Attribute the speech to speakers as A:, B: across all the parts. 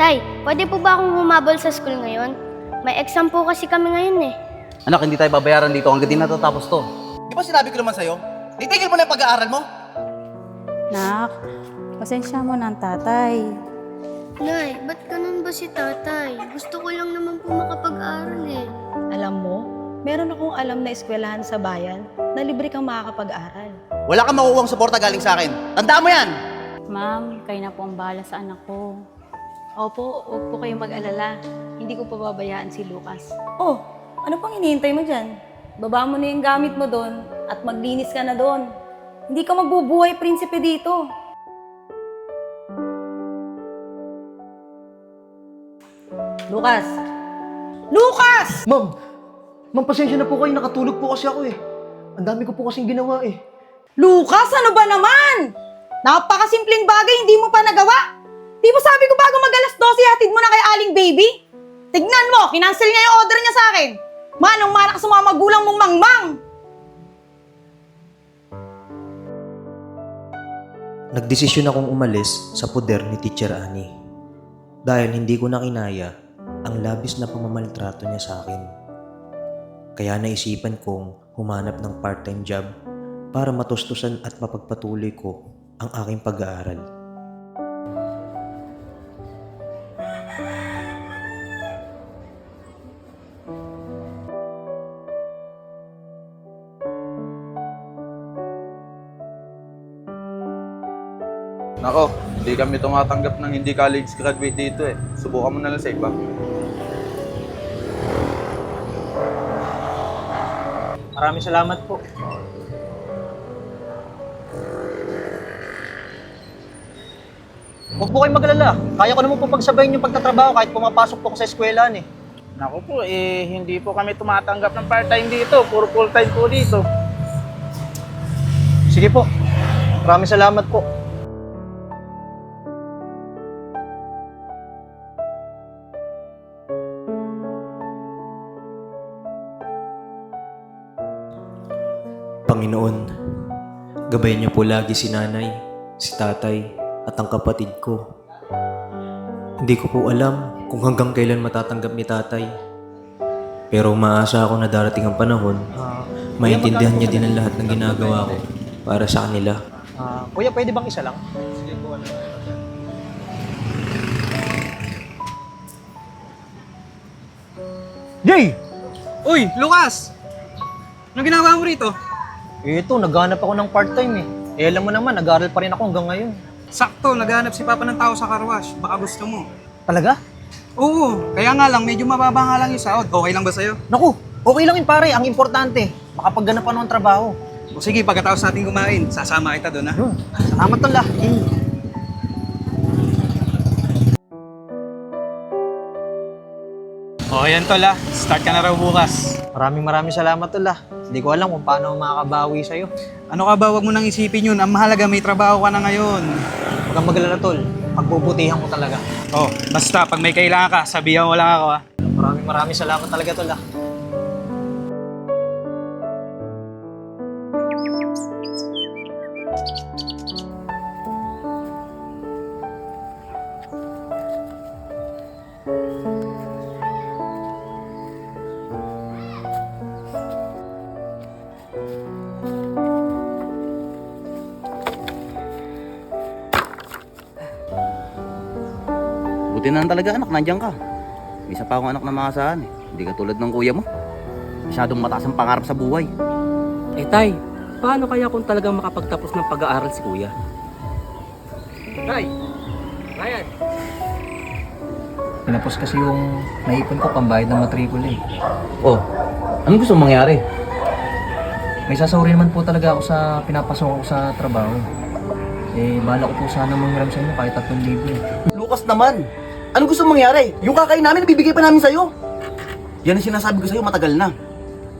A: Tay, pwede po ba akong humabol sa school ngayon? May exam po kasi kami ngayon eh.
B: Anak, hindi tayo babayaran dito hanggang di natatapos to.
C: Di ba sinabi ko naman sa'yo? Itigil mo na yung pag-aaral mo.
D: Nak, pasensya mo ng tatay.
A: Nay, ba't ganun ba si tatay? Gusto ko lang naman po makapag-aral eh.
E: Alam mo, meron akong alam na eskwelahan sa bayan na libre kang makakapag-aral.
C: Wala kang makukuhang suporta galing sa akin. Tandaan mo yan!
D: Ma'am, kayo na po ang bahala sa anak ko.
E: Opo, huwag po kayong mag-alala. Hindi ko pababayaan si Lucas.
F: Oh, ano pang hinihintay mo dyan? Baba mo na yung gamit mo doon at maglinis ka na doon. Hindi ka magbubuhay prinsipe dito. Lucas! Lucas!
G: Ma'am, pasensya na po kayo. Nakatulog po kasi ako eh. Ang dami ko po kasing ginawa eh.
F: Lucas, ano ba naman? Napakasimpleng bagay, hindi mo pa nagawa. Di ba sabi ko bago mag-alas 12, hatid mo na kay Aling Baby? Tignan mo, kinancel niya yung order niya sa akin. Manong-mana ka sa mga magulang mong mangmang.
H: Nagdesisyon akong umalis sa poder ni Teacher Annie dahil hindi ko na kinaya ang labis na pamamaltrato niya sa akin. Kaya naisipan kong humanap ng part-time job para matustusan at mapagpatuloy ko ang aking pag-aaral.
I: Nako, hindi kami tumatanggap ng hindi college graduate dito eh. Subukan mo na lang sa iba.
G: Maraming salamat po. Huwag po kayong mag-alala. Kaya ko naman po pagsabayin yung pagtatrabaho kahit pumapasok po ako sa eskwelahan eh.
B: Naku po, hindi po kami tumatanggap ng part-time dito. Puro full-time po dito.
G: Sige po. Maraming salamat po.
H: Panginoon, gabayan niyo po lagi si nanay, si tatay, at ang kapatid ko. Hindi ko po alam kung hanggang kailan matatanggap ni tatay. Pero umaasa ako na darating ang panahon, maintindihan niya din ang lahat ng ginagawa ko para sa kanila.
G: Kuya, pwede bang isa lang? Jay!
J: Uy, Lucas! Anong ginagawa mo rito?
G: Ito, naghanap ako ng part-time eh. Alam mo naman, nag-aaral pa rin ako hanggang ngayon.
J: Sakto, naghanap si Papa ng tao sa carwash. Baka gusto mo.
G: Talaga?
J: Oo, kaya nga lang, medyo mababa nga lang yung sahod. Okay lang ba sa'yo?
G: Naku, okay lang yun pare. Ang importante, makapagganap ako ng trabaho.
J: O sige, pagkatapos natin kumain, sasama kita doon ha.
G: Salamat tol ah.
J: O, ayan tol ha. Start ka na raw bukas.
G: Maraming salamat tol ah. Hindi ko alam kung paano makakabawi sa'yo.
J: Ano ka ba, wag mo nang isipin yun. Ang mahalaga, may trabaho ka na ngayon.
G: Huwag kang mag-alala tol. Pagbubutihan ko talaga.
J: O, basta, pag may kailangan ka, sabihan mo lang ako ha.
G: Maraming salamat talaga tol ah.
B: Buti na lang talaga anak, nandiyan ka. May isa pa akong anak na maasahan eh. Hindi ka tulad ng kuya mo. Masyadong mataas ang pangarap sa buhay.
K: Eh tay, paano kaya kung talagang makapagtapos ng pag-aaral si kuya? Tay! Ryan!
L: Pinapos kasi yung naipon ko pambayad ng matrikula eh.
B: Oh, anong gusto mong mangyari?
L: May sasahurin naman po talaga ako sa pinapasok ko sa trabaho. Eh, bala ko po sana manghiram sa inyo kahit 3,000 eh.
C: Lucas naman! Anong gusto mangyari? Yung kakain namin, nabibigay pa namin sa'yo. Yan ang sinasabi ko sa'yo matagal na.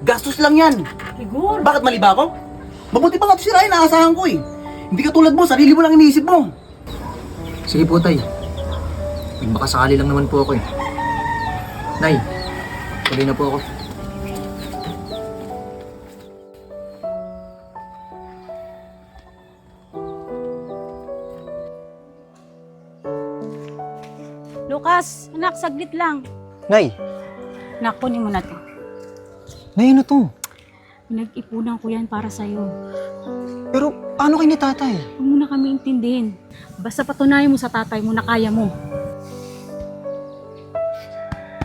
C: Gastos lang yan.
F: Igor!
C: Bakit mali ba ako? Mabuti pa nga ito si Ryan, naasahan ko eh. Hindi ka tulad mo, sarili mo lang iniisip mo.
L: Sige po tay. Baka sakali lang naman po ako eh. Nay, tuloy na po ako.
D: Lucas, anak, saglit lang.
G: Nay,
D: Anak, kunin mo na to.
G: nay ano to?
D: Pinag-ipunan ko yan para sa'yo.
G: Pero paano kay ni tatay?
D: Huwag mo na kami intindihin. Basta patunayan mo sa tatay mo na kaya mo.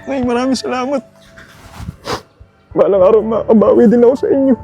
G: Nay, maraming salamat. Balang araw makabawi din ako sa inyo.